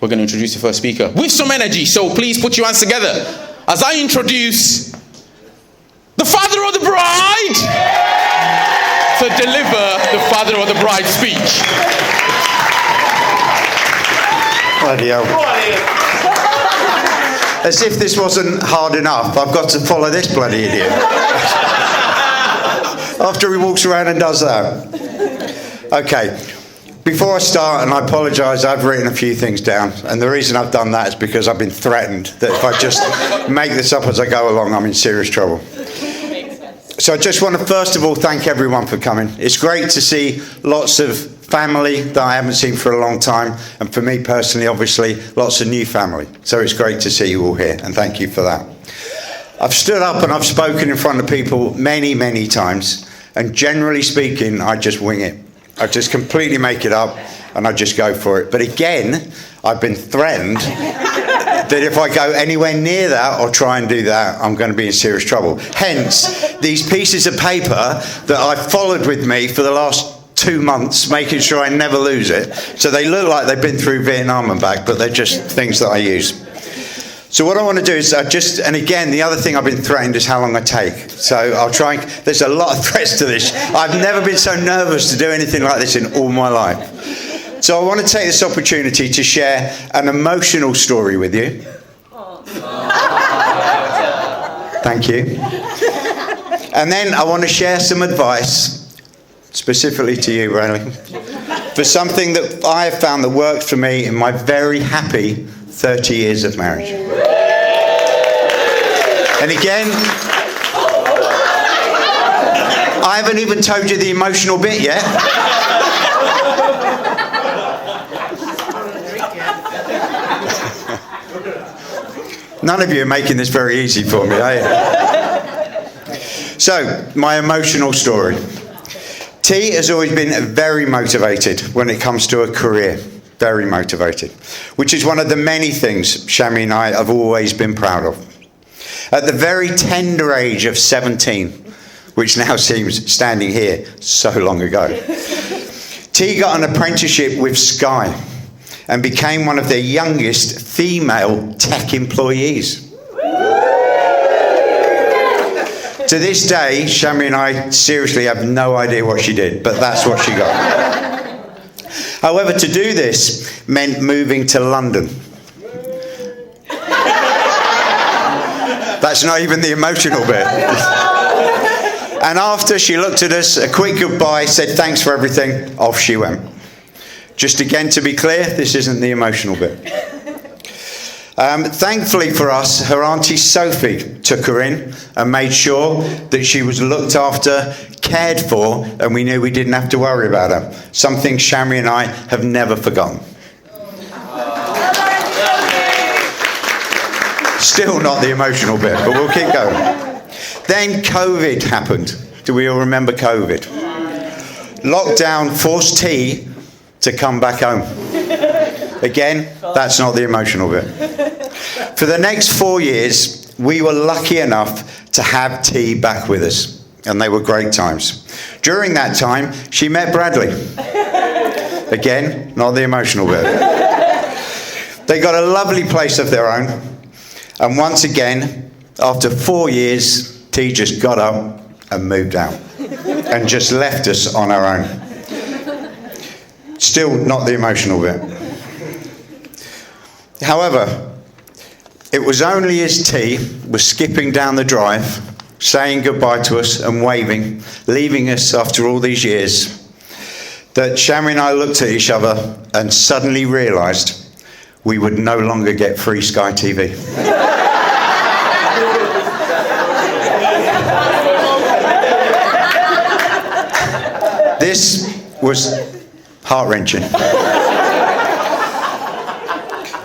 we're going to introduce the first speaker with some energy. So please put your hands together as I introduce the father of the bride to deliver the father of the bride speech. Bloody hell. As if this wasn't hard enough, I've got to follow this bloody idiot. After he walks around and does that. Okay, before I start, and I apologise, I've written a few things down, and the reason I've done that is because I've been threatened that if I just make this up as I go along, I'm in serious trouble. So I just want to first of all thank everyone for coming. It's great to see lots of family that I haven't seen for a long time, and for me personally, obviously, lots of new family. So it's great to see you all here, and thank you for that. I've stood up and I've spoken in front of people many, many times, and generally speaking, I just wing it. I just completely make it up, and I just go for it. But again, I've been threatened that if I go anywhere near that or try and do that, I'm going to be in serious trouble. Hence, these pieces of paper that I've followed with me for the last 2 months, making sure I never lose it. So they look like they've been through Vietnam and back, but they're just things that I use. So what I want to do is and again, the other thing I've been threatened is how long I take. So I'll try there's a lot of threats to this. I've never been so nervous to do anything like this in all my life. So I want to take this opportunity to share an emotional story with you. Thank you. And then I want to share some advice, specifically to you, Riley, for something that I have found that worked for me in my very happy 30 years of marriage. And again, I haven't even told you the emotional bit yet. None of you are making this very easy for me, are you? So, my emotional story. T has always been very motivated when it comes to a career. Very motivated. Which is one of the many things Shami and I have always been proud of. At the very tender age of 17, which now seems, standing here, so long ago, T got an apprenticeship with Sky and became one of their youngest female tech employees. To this day, Shami and I seriously have no idea what she did, but that's what she got. However, to do this meant moving to London. That's not even the emotional bit. And after she looked at us, a quick goodbye, said thanks for everything, off she went. Just again to be clear, this isn't the emotional bit. Thankfully for us, her auntie Sophie took her in and made sure that she was looked after, cared for, and we knew we didn't have to worry about her. Something Shami and I have never forgotten. Still not the emotional bit, but we'll keep going. Then COVID happened. Do we all remember COVID? Lockdown forced T to come back home. Again, that's not the emotional bit. For the next 4 years, we were lucky enough to have T back with us, and they were great times. During that time, she met Bradley. Again, not the emotional bit. They got a lovely place of their own, and once again, after 4 years, T just got up and moved out, and just left us on our own. Still not the emotional bit. However, it was only as T was skipping down the drive, saying goodbye to us and waving, leaving us after all these years, that Shami and I looked at each other and suddenly realised we would no longer get free Sky TV. This was heart-wrenching.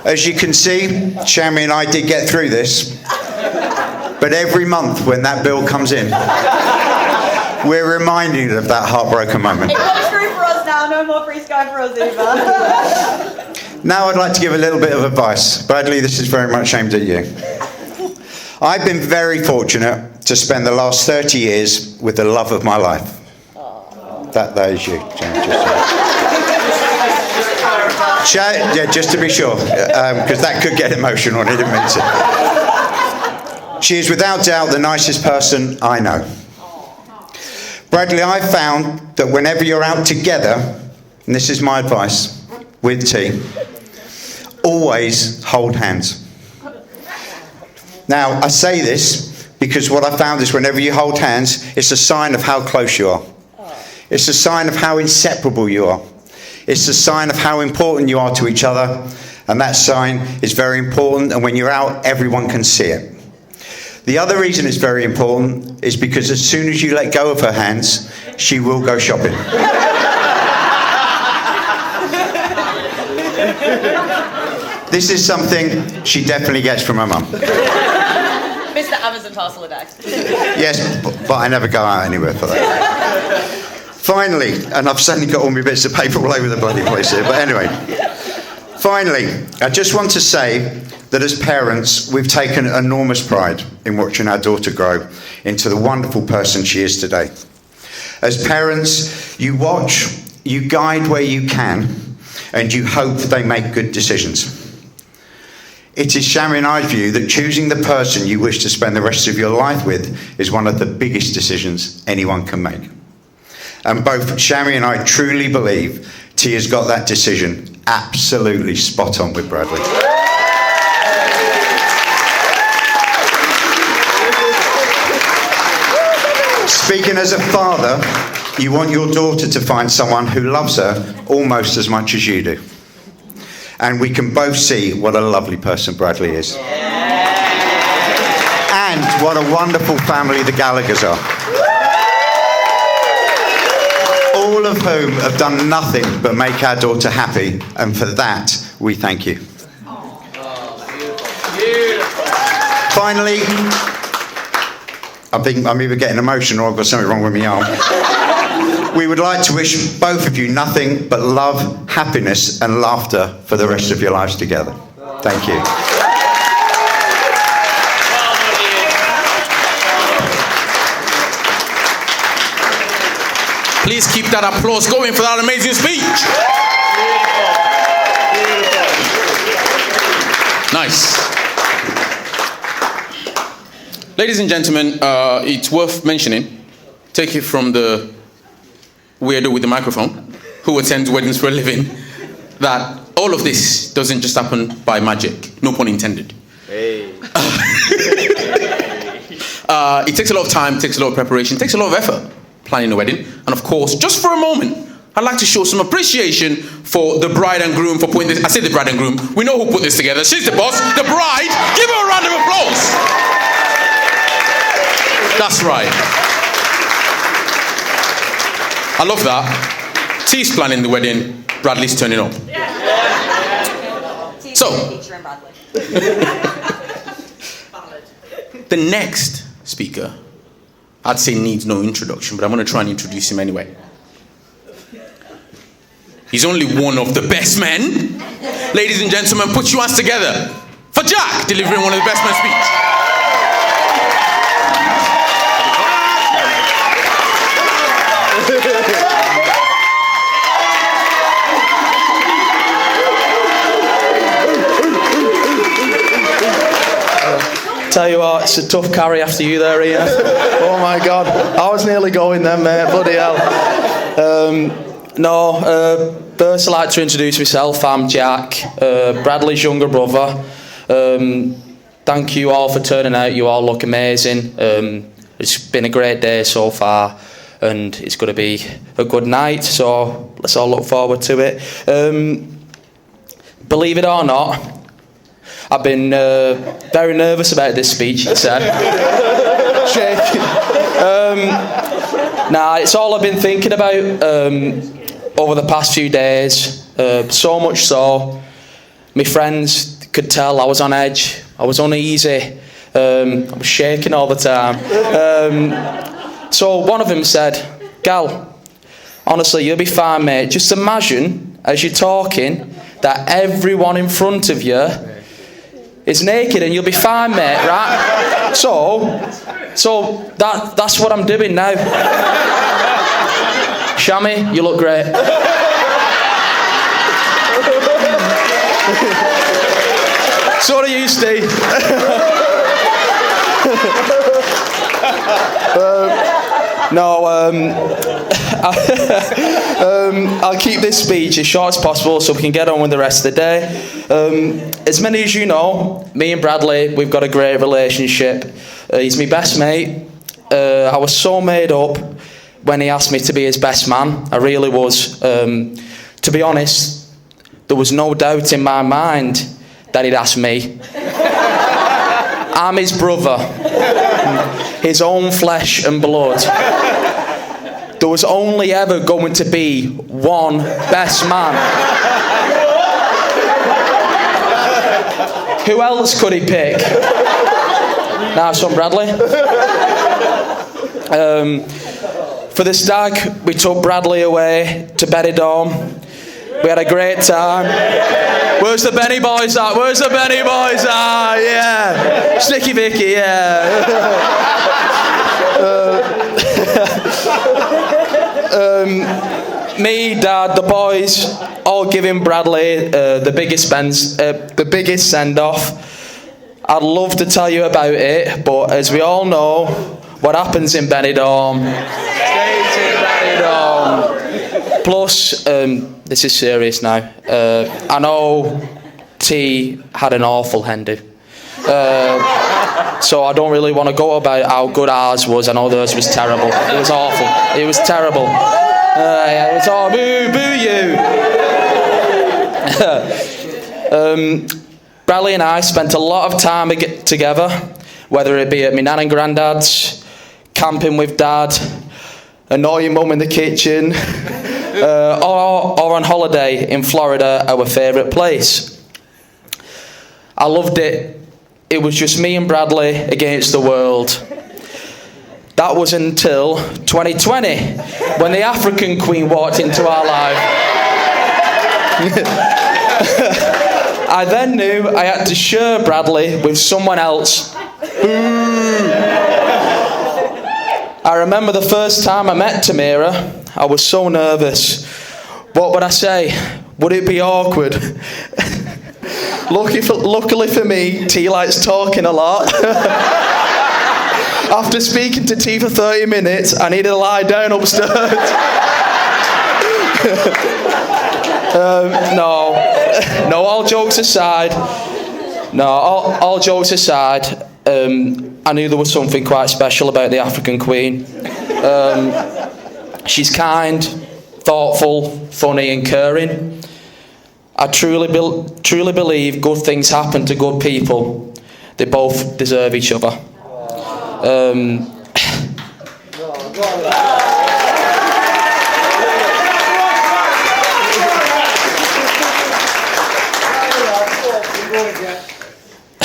As you can see, Shami and I did get through this, but every month when that bill comes in, we're reminded of that heartbroken moment. It comes through for us now, no more free Sky for us either. Now I'd like to give a little bit of advice. Bradley, this is very much aimed at you. I've been very fortunate to spend the last 30 years with the love of my life. That is you, James. Yeah, just to be sure, because that could get emotional and I didn't mean to. She is without doubt the nicest person I know. Bradley, I found that whenever you're out together, and this is my advice with tea, always hold hands. Now, I say this because what I found is whenever you hold hands, it's a sign of how close you are. It's a sign of how inseparable you are. It's a sign of how important you are to each other, and that sign is very important, and when you're out, everyone can see it. The other reason it's very important is because as soon as you let go of her hands, she will go shopping. This is something she definitely gets from her mum. Mr. Amazon parcel a day. Yes, but I never go out anywhere for that. Finally, and I've suddenly got all my bits of paper all over the bloody place here, but anyway. Finally, I just want to say that as parents, we've taken enormous pride in watching our daughter grow into the wonderful person she is today. As parents, you watch, you guide where you can, and you hope they make good decisions. It is Shami and I's view that choosing the person you wish to spend the rest of your life with is one of the biggest decisions anyone can make. And both Shami and I truly believe T has got that decision absolutely spot on with Bradley. Speaking as a father, you want your daughter to find someone who loves her almost as much as you do. And we can both see what a lovely person Bradley is. And what a wonderful family the Gallaghers are. All of whom have done nothing but make our daughter happy, and for that, we thank you. Finally, I think I'm either getting emotional or I've got something wrong with my arm. We would like to wish both of you nothing but love, happiness and laughter for the rest of your lives together. Thank you. Please keep that applause going for that amazing speech. Nice. Ladies and gentlemen, it's worth mentioning, take it from the weirdo with the microphone, who attends weddings for a living, that all of this doesn't just happen by magic, no pun intended. Hey. It takes a lot of time, takes a lot of preparation, takes a lot of effort planning a wedding, and of course, just for a moment, I'd like to show some appreciation for the bride and groom for putting this. I say the bride and groom, we know who put this together. She's the boss, the bride. Give her a round of applause. That's right. I love that. T's planning the wedding, Bradley's turning up. So, the next speaker, I'd say needs no introduction, but I'm going to try and introduce him anyway. He's only one of the best men. Ladies and gentlemen, put your hands together for Jack, delivering one of the best men speech. Tell you what, it's a tough carry after you there, Ian. Oh my God, I was nearly going then, mate. Bloody hell. First I'd like to introduce myself. I'm Jack, Bradley's younger brother. Thank you all for turning out. You all look amazing. It's been a great day so far, and it's going to be a good night. So let's all look forward to it. Believe it or not, I've been very nervous about this speech, he said. Shaking. It's all I've been thinking about over the past few days. So much so, my friends could tell I was on edge. I was uneasy. I was shaking all the time. So one of them said, "Gal, honestly, you'll be fine, mate. Just imagine, as you're talking, that everyone in front of you is naked and you'll be fine, mate, right?" So that's what I'm doing now. Shami, you look great. So do you, Steve. I'll keep this speech as short as possible so we can get on with the rest of the day. As many as you know, me and Bradley, we've got a great relationship. He's my best mate. I was so made up when he asked me to be his best man. I really was. To be honest, there was no doubt in my mind that he'd ask me. I'm his brother, his own flesh and blood. There was only ever going to be one best man. Who else could he pick? Nice one, Bradley. For the stag, we took Bradley away to Merrydale. We had a great time. Where's the Benny boys at? Where's the Benny boys at? Yeah. Snicky Vicky, yeah. Me, Dad, the boys, all giving Bradley the biggest send-off. I'd love to tell you about it, but as we all know, what happens in Merrydale stays in Merrydale. Plus, this is serious now. I know T had an awful hen do. So I don't really want to go about how good ours was. I know theirs was terrible. It was awful. It was terrible. It was all boo you. Bradley and I spent a lot of time together, whether it be at my nan and granddad's, camping with Dad, annoying Mum in the kitchen, or on holiday in Florida, our favourite place. I loved it. It was just me and Bradley against the world. That was until 2020, when the African Queen walked into our life. I then knew I had to share Bradley with someone else. I remember the first time I met Tamira, I was so nervous. What would I say? Would it be awkward? Luckily for me, T likes talking a lot. After speaking to T for 30 minutes, I needed to lie down upstairs. No, all jokes aside, I knew there was something quite special about the African Queen. She's kind, thoughtful, funny and caring. I truly believe good things happen to good people. They both deserve each other.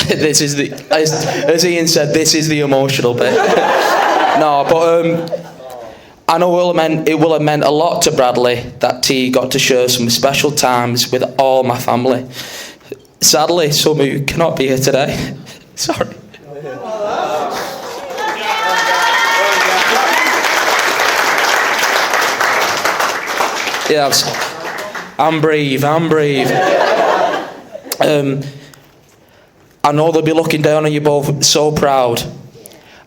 This is as Ian said, this is the emotional bit. No, but I know it will have meant a lot to Bradley that T got to share some special times with all my family. Sadly, some who cannot be here today. Sorry. Yeah, I'm brave. I know they'll be looking down on you both so proud.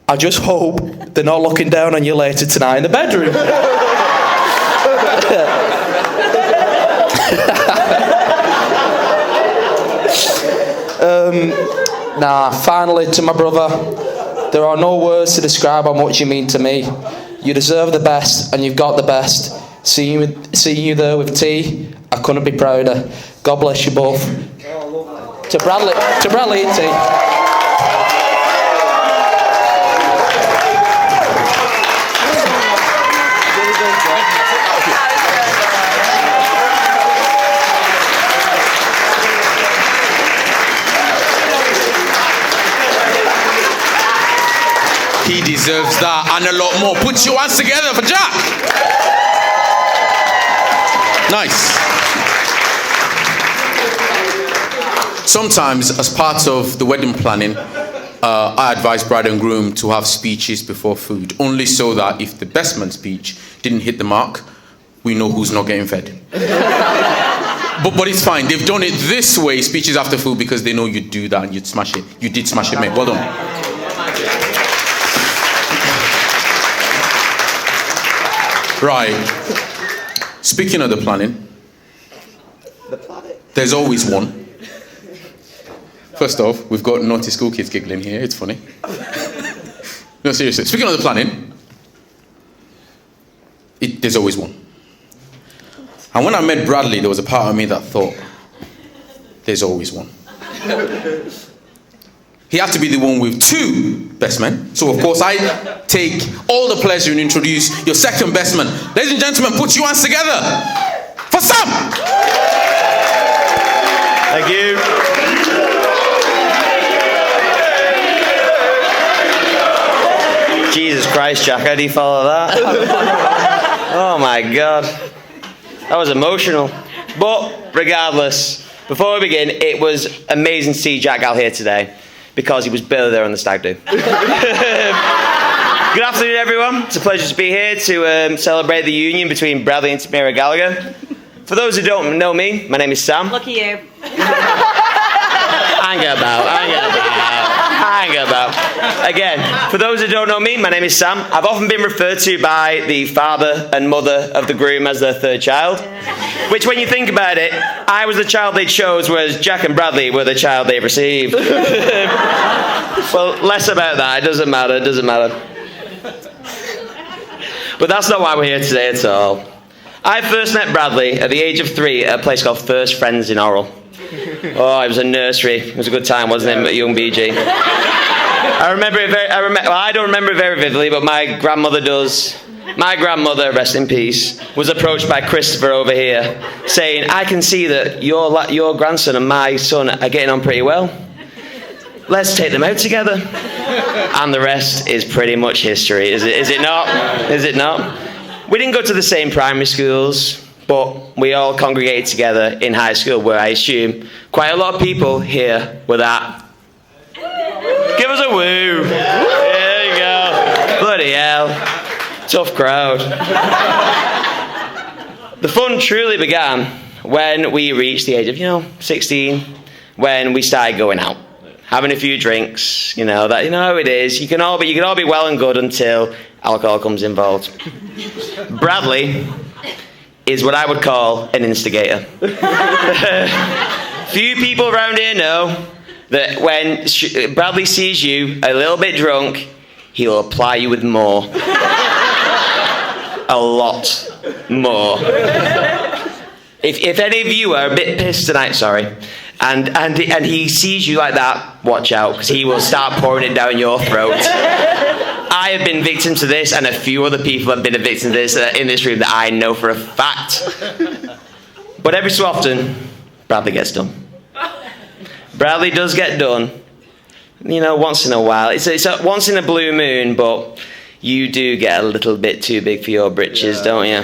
I just hope they're not looking down on you later tonight in the bedroom. Finally to my brother, there are no words to describe how much you mean to me. You deserve the best and you've got the best. Seeing you there with T, I couldn't be prouder. God bless you both. To Bradley and T. He deserves that and a lot more. Put your hands together for Jack. Nice. Sometimes, as part of the wedding planning, I advise bride and groom to have speeches before food, only so that if the best man's speech didn't hit the mark, we know who's not getting fed. But it's fine. They've done it this way, speeches after food, because they know you'd do that and you'd smash it. You did smash it, mate. Well done. Right. Speaking of the planning, there's always one. First off, we've got naughty school kids giggling here. It's funny. No, seriously. Speaking of the planning, there's always one. And when I met Bradley, there was a part of me that thought, there's always one. He had to be the one with two best men. So, of course, I take all the pleasure in introduce your second best man. Ladies and gentlemen, put your hands together for Sam. Thank you. Jesus Christ, Jack, how do you follow that? Oh my God. That was emotional. But regardless, before we begin, it was amazing to see Jack Gal here today because he was barely there on the stag do. Good afternoon, everyone. It's a pleasure to be here to celebrate the union between Bradley and Tamira Gallagher. For those who don't know me, my name is Sam. Look at you. Hang about. Again, for those who don't know me, my name is Sam. I've often been referred to by the father and mother of the groom as their third child. Which, when you think about it, I was the child they chose, whereas Jack and Bradley were the child they received. Well, less about that. It doesn't matter. But that's not why we're here today at all. I first met Bradley at the age of 3 at a place called First Friends in Orrell. Oh, it was a nursery. It was a good time, wasn't it, young BG? I don't remember it very vividly, but my grandmother does. My grandmother, rest in peace, was approached by Christopher over here, saying, I can see that your grandson and my son are getting on pretty well. Let's take them out together. And the rest is pretty much history, is it not? Is it not? We didn't go to the same primary schools, but we all congregated together in high school, where I assume quite a lot of people here were that. Give us a woo. There you go. Bloody hell. Tough crowd. The fun truly began when we reached the age of, 16, when we started going out, having a few drinks, that how it is. You can all be well and good until alcohol comes involved. Bradley is what I would call an instigator. Few people around here know that when Bradley sees you a little bit drunk, he'll apply you with more. A lot more. If any of you are a bit pissed tonight, sorry, and he sees you like that, watch out, because he will start pouring it down your throat. I have been victim to this, and a few other people have been a victim to this in this room that I know for a fact. But every so often, Bradley gets done. Bradley does get done, once in a while. It's a once in a blue moon, but you do get a little bit too big for your britches, don't you?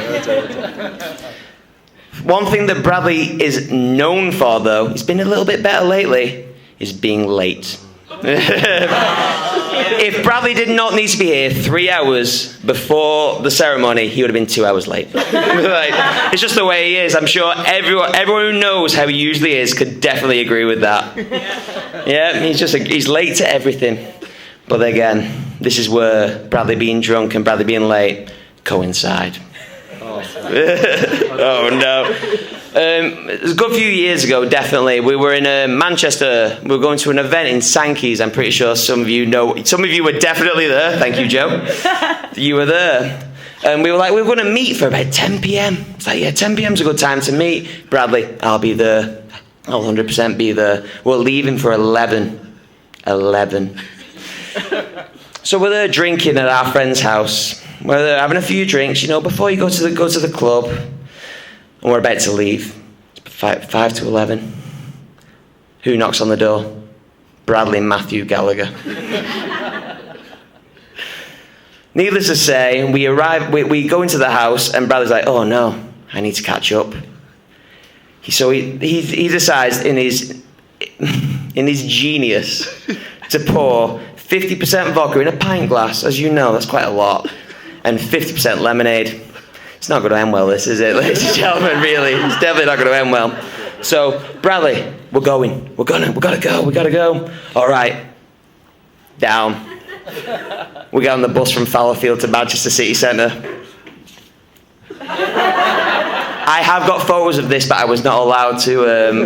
One thing that Bradley is known for, though, he's been a little bit better lately, is being late. If Bradley did not need to be here 3 hours before the ceremony, he would have been 2 hours late. It's just the way he is. I'm sure everyone who knows how he usually is could definitely agree with that. Yeah, he's late to everything. But again, this is where Bradley being drunk and Bradley being late coincide. Oh no. It was a good few years ago, definitely. We were in Manchester. We were going to an event in Sankey's. I'm pretty sure some of you know. Some of you were definitely there. Thank you, Joe. You were there. And we were going to meet for about 10 p.m. It's like, yeah, 10 p.m. is a good time to meet. Bradley, I'll be there. I'll 100% be there. We're leaving for 11. 11. So we're there drinking at our friend's house. We're there having a few drinks, before you go to the club. And we're about to leave. It's 5 to 11. Who knocks on the door? Bradley Matthew Gallagher. Needless to say, we arrive. We go into the house, and Bradley's like, "Oh no, I need to catch up." So he decides in his genius to pour 50% vodka in a pint glass. As you know, that's quite a lot, and 50% lemonade. It's not going to end well, this, is it, ladies and gentlemen, really? It's definitely not going to end well. So, Bradley, we're going. We gotta go. All right. Down. We get on the bus from Fallowfield to Manchester City Centre. I have got photos of this, but I was not allowed to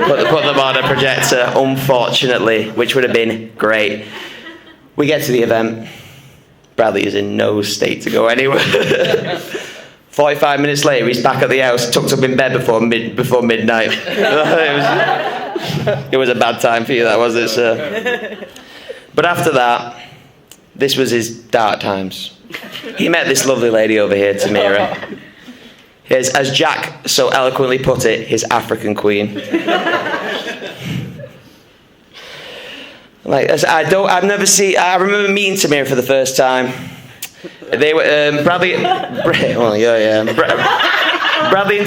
put them on a projector, unfortunately, which would have been great. We get to the event. Bradley is in no state to go anywhere. 45 minutes later, he's back at the house, tucked up in bed before midnight. It was a bad time for you, that was it, sir? But after that, this was his dark times. He met this lovely lady over here, Tamira. As Jack so eloquently put it, his African queen. I remember meeting Tamira for the first time. They were Bradley and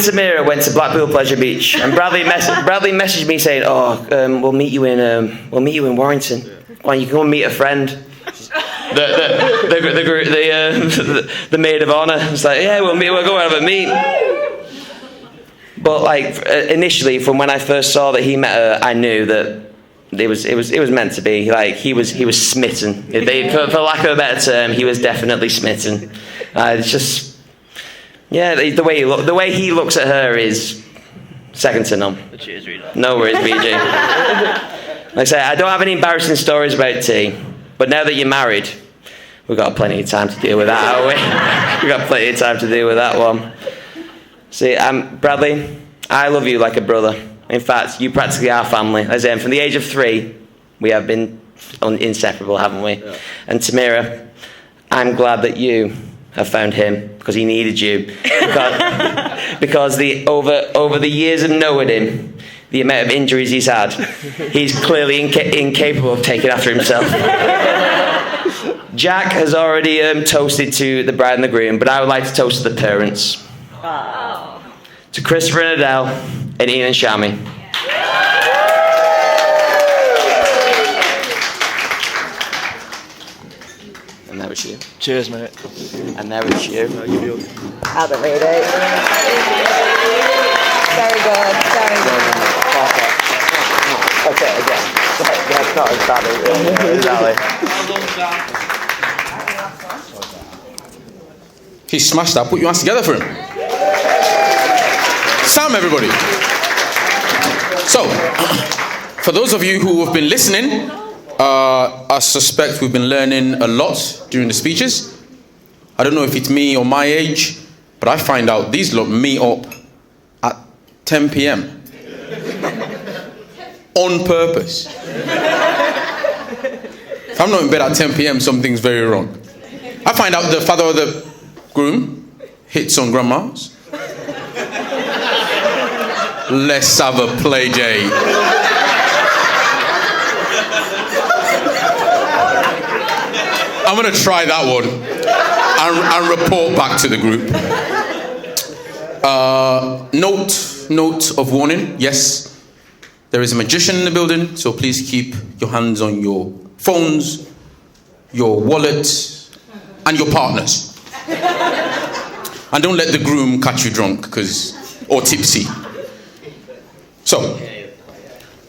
Tamira went to Blackpool Pleasure Beach, and Bradley messaged me saying, we'll meet you in Warrington. Why you can go and meet a friend. The maid of honour. It's like, yeah, we'll go and have a meet. But initially, from when I first saw that he met her, I knew that it was meant to be. He was smitten. For lack of a better term, he was definitely smitten. It's just, yeah, the way he looks at her is second to none. Cheers, Rita. No worries, BG. Like I say, I don't have any embarrassing stories about tea, but now that you're married, we've got plenty of time to deal with that, haven't we? We've got plenty of time to deal with that one. See, Bradley, I love you like a brother. In fact, you practically are family. As in, from the age of 3, we have been inseparable, haven't we? Yeah. And Tamira, I'm glad that you have found him, because he needed you. Because over the years of knowing him, the amount of injuries he's had, he's clearly incapable of taking after himself. Jack has already toasted to the bride and the groom, but I would like to toast to the parents. Wow. To Christopher and Adele, and Ian and Shami. And now it's you. Cheers, mate. And now it's you. Out the radio. Very good. Okay, again. That's not as bad as He smashed that. Put your hands together for him. Sam, everybody. So, for those of you who have been listening, I suspect we've been learning a lot during the speeches. I don't know if it's me or my age, but I find out these lot meet up at 10 p.m. on purpose. If I'm not in bed at 10 p.m., something's very wrong. I find out the father of the groom hits on grandmas. Let's have a play day. I'm going to try that one and report back to the group. Note of warning. Yes, there is a magician in the building, so please keep your hands on your phones, your wallet, and your partners. And don't let the groom catch you drunk or tipsy. So,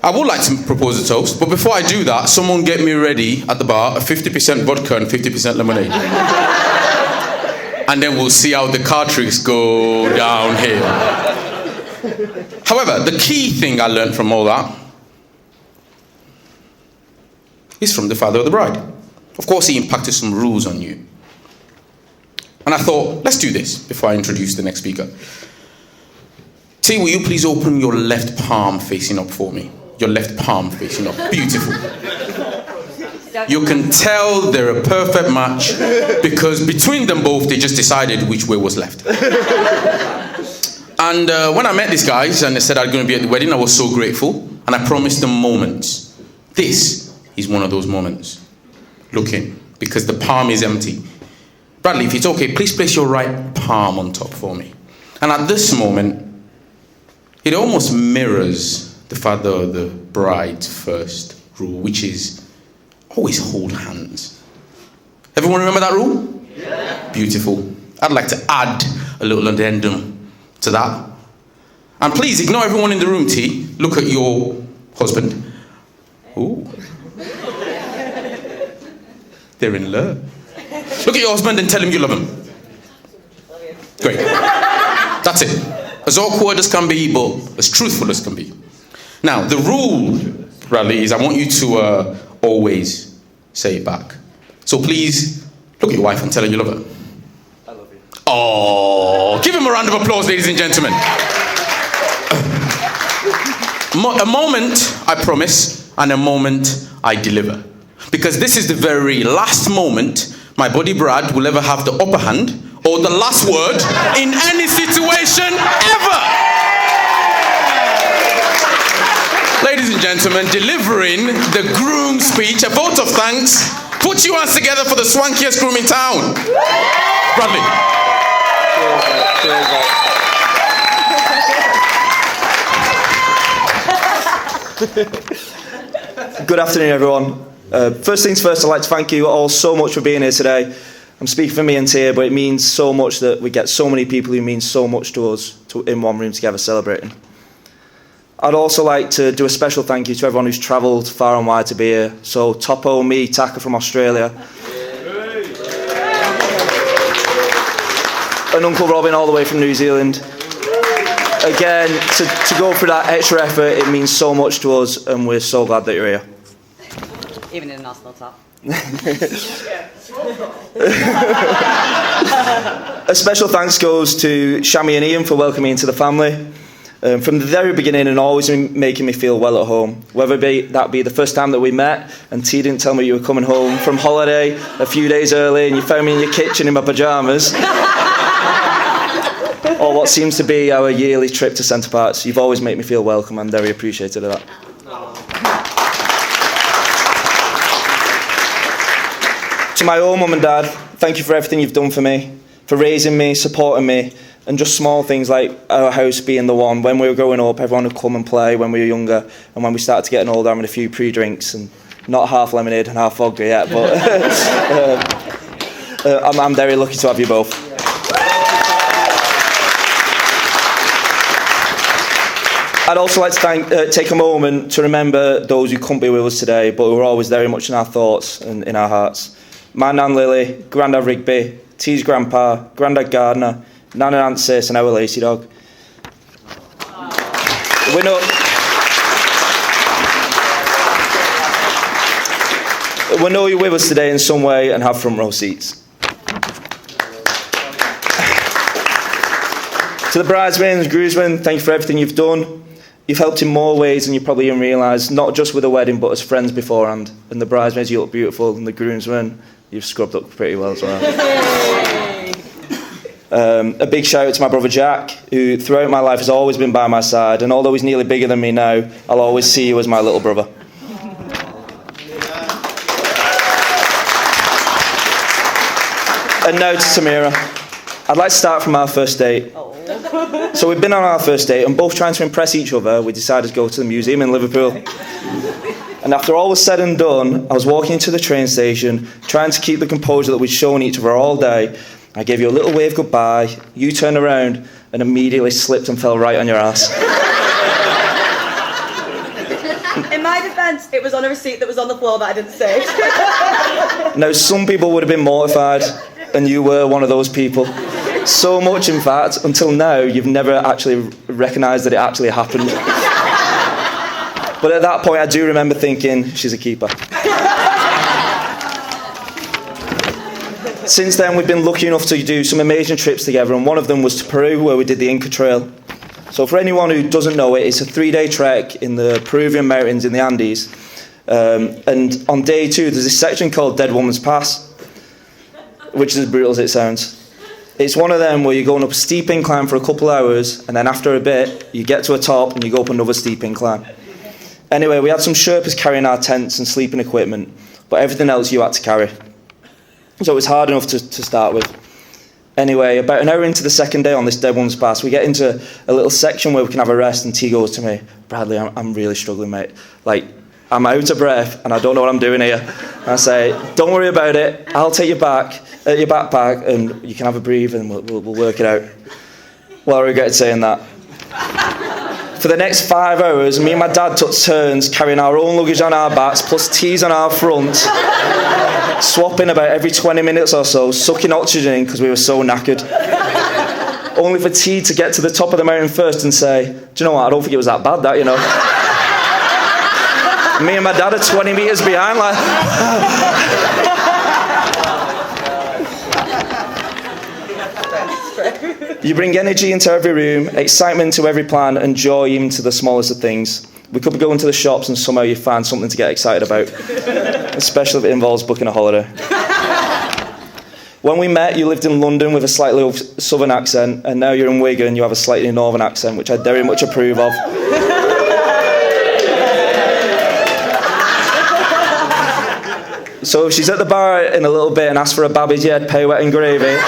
I would like to propose a toast, but before I do that, someone get me ready at the bar a 50% vodka and 50% lemonade. And then we'll see how the card tricks go downhill. However, the key thing I learned from all that is from the father of the bride. Of course, he impacted some rules on you. And I thought, let's do this before I introduce the next speaker. T, will you please open your left palm facing up for me? Your left palm facing up. Beautiful. You can tell they're a perfect match because between them both, they just decided which way was left. And when I met these guys and they said I'm going to be at the wedding, I was so grateful. And I promised them moments. This is one of those moments. Looking, because the palm is empty. Bradley, if it's okay, please place your right palm on top for me. And at this moment, it almost mirrors the father of the bride's first rule, which is always hold hands. Everyone remember that rule? Yeah. Beautiful. I'd like to add a little addendum to that. And please ignore everyone in the room, T. Look at your husband. Ooh. They're in love. Look at your husband and tell him you love him. Great. That's it. As awkward as can be, but as truthful as can be. Now, the rule, Bradley, is I want you to always say it back. So please, look at your wife and tell her you love her. I love you. Oh, give him a round of applause, ladies and gentlemen. A moment, I promise, and a moment, I deliver. Because this is the very last moment my buddy Brad will ever have the upper hand or the last word in any situation ever. Ladies and gentlemen, delivering the groom speech, a vote of thanks. Put your hands together for the swankiest groom in town. Bradley. Good afternoon, everyone. First things first, I'd like to thank you all so much for being here today. I'm speaking for me and Tia, but it means so much that we get so many people who mean so much to us in one room together celebrating. I'd also like to do a special thank you to everyone who's travelled far and wide to be here. So Topo, me, Taka from Australia, and Uncle Robin all the way from New Zealand. Again, to go through that extra effort, it means so much to us, and we're so glad that you're here. Even in an Arsenal top. A special thanks goes to Shami and Ian for welcoming me into the family. From the very beginning and always making me feel well at home. Whether that be the first time that we met and T didn't tell me you were coming home from holiday a few days early and you found me in your kitchen in my pyjamas. Or what seems to be our yearly trip to Centre Parks. You've always made me feel welcome. I'm very appreciative of that. To my own mum and dad, thank you for everything you've done for me, for raising me, supporting me, and just small things like our house being the one. When we were growing up, everyone would come and play when we were younger, and when we started getting older, having a few pre-drinks, and not half lemonade and half vodka yet, but I'm very lucky to have you both. I'd also like to take a moment to remember those who couldn't be with us today, but who are always very much in our thoughts and in our hearts. My Nan Lily, Grandad Rigby, T's grandpa, Grandad Gardner, Nan and Aunt Sis, and our Lacey dog. We know you're with us today in some way and have front row seats. To the bridesmaids and groomsmen, thank you for everything you've done. You've helped in more ways than you probably even realise, not just with the wedding, but as friends beforehand. And the bridesmaids, you look beautiful, and the groomsmen, you've scrubbed up pretty well as well. A big shout out to my brother Jack, who throughout my life has always been by my side, and although he's nearly bigger than me now, I'll always see you as my little brother. And now to Tamira. I'd like to start from our first date. So we've been on our first date, and both trying to impress each other, we decided to go to the museum in Liverpool. And after all was said and done, I was walking into the train station, trying to keep the composure that we'd shown each other all day. I gave you a little wave goodbye, you turned around, and immediately slipped and fell right on your ass. In my defence, it was on a receipt that was on the floor that I didn't save. Now, some people would have been mortified, and you were one of those people. So much, in fact, until now, you've never actually recognised that it actually happened. But at that point, I do remember thinking, she's a keeper. Since then, we've been lucky enough to do some amazing trips together, and one of them was to Peru, where we did the Inca Trail. So for anyone who doesn't know it, it's a 3-day trek in the Peruvian mountains in the Andes. And on day 2, there's this section called Dead Woman's Pass, which is as brutal as it sounds. It's one of them where you're going up a steep incline for a couple of hours, and then after a bit, you get to a top and you go up another steep incline. Anyway, we had some Sherpas carrying our tents and sleeping equipment, but everything else you had to carry. So it was hard enough to start with. Anyway, about an hour into the second day on this Dead Woman's Pass, we get into a little section where we can have a rest, and T goes to me, Bradley, I'm really struggling, mate. Like, I'm out of breath, and I don't know what I'm doing here. And I say, don't worry about it, I'll take you back, your backpack, and you can have a breathe, and we'll work it out. Well, I regretted saying that. For the next 5 hours, me and my dad took turns carrying our own luggage on our backs, plus teas on our front, swapping about every 20 minutes or so, sucking oxygen in because we were so knackered. Only for T to get to the top of the mountain first and say, do you know what, I don't think it was that bad, that, you know. Me and my dad are 20 metres behind, like... You bring energy into every room, excitement to every plan, and joy even to the smallest of things. We could be going to the shops and somehow you find something to get excited about, especially if it involves booking a holiday. When we met, you lived in London with a slightly southern accent, and now you're in Wigan and you have a slightly northern accent, which I very much approve of. So if she's at the bar in a little bit and asks for a Babbage Head, pay wet and gravy,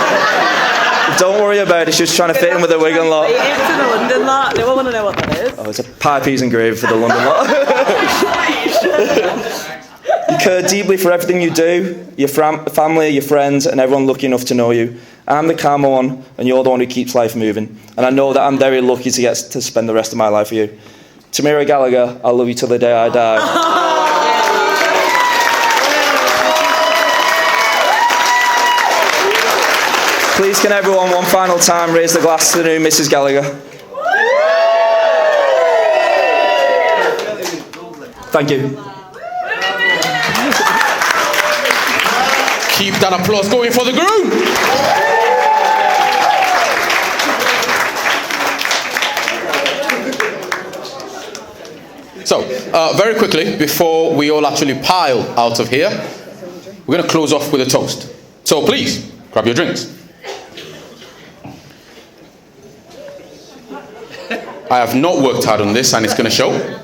don't worry about it, she was trying to fit in with the Wigan lot. It's in the London lot, no one want to know what that is. Oh, it's a pie, peas and gravy for the London lot. You care deeply for everything you do, your family, your friends, and everyone lucky enough to know you. I'm the calmer one, and you're the one who keeps life moving. And I know that I'm very lucky to get to spend the rest of my life with you. Tamira Gallagher, I love you till the day I die. Please can everyone one final time raise the glass to the new Mrs. Gallagher. Thank you. Keep that applause going for the groom. So, very quickly, before we all actually pile out of here, we're going to close off with a toast. So please, grab your drinks. I have not worked hard on this and it's going to show.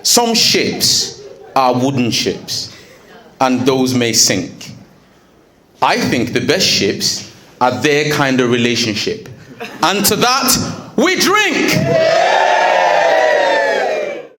Some ships are wooden ships and those may sink. I think the best ships are their kind of relationship. And to that, we drink!